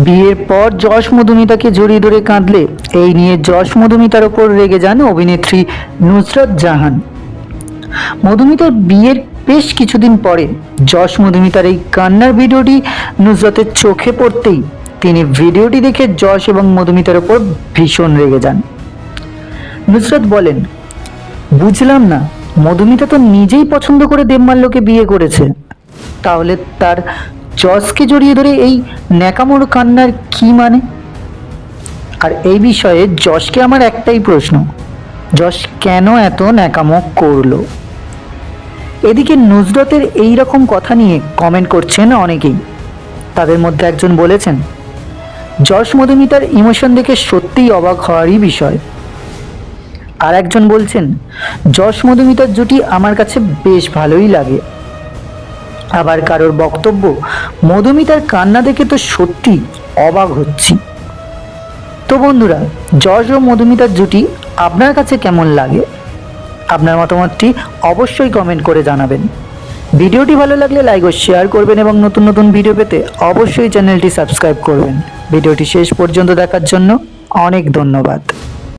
বিয়ের পর যশ মধুমিতাকে জড়িয়ে ধরে কাঁদলে এই নিয়ে যশ মধুমিতার ওপর রেগে যান অভিনেত্রী নুসরাত জাহান। মধুমিতার বিয়ের বেশ কিছুদিন পরে যশ মধুমিতার এই কান্নার ভিডিওটি নুসরাতের চোখে পড়তেই তিনি ভিডিওটি দেখে যশ এবং মধুমিতার ওপর ভীষণ রেগে যান। নুসরাত বলেন, বুঝলাম না, মধুমিতা তো নিজেই পছন্দ করে দেবমাল্যকে বিয়ে করেছে, তাহলে তার যশকে জড়িয়ে ধরে এই ন্যাকামোর কান্নার কি মানে? আর এই বিষয়ে যশকে আমার একটাই প্রশ্ন, যশ কেন এত ন্যাকামো করলো? এদিকে নুসরাতের এই রকম কথা নিয়ে কমেন্ট করছেন অনেকেই। তাদের মধ্যে একজন বলেছেন, যশ মধুমিতার ইমোশন দেখে সত্যিই অবাক হওয়ারই বিষয়। আর একজন বলছেন, যশ মধুমিতার জুটি আমার কাছে বেশ ভালোই লাগে। আবার কারোর বক্তব্য, মধুমিতার কান্না দেখে তো সত্যি অবাক হচ্ছি। তো বন্ধুরা, যশ ও মধুমিতার জুটি আপনার কাছে কেমন লাগে? আপনার মতামতটি অবশ্যই কমেন্ট করে জানাবেন। ভিডিওটি ভালো লাগলে লাইক ও শেয়ার করবেন এবং নতুন নতুন ভিডিও পেতে অবশ্যই চ্যানেলটি সাবস্ক্রাইব করবেন। ভিডিওটি শেষ পর্যন্ত দেখার জন্য অনেক ধন্যবাদ।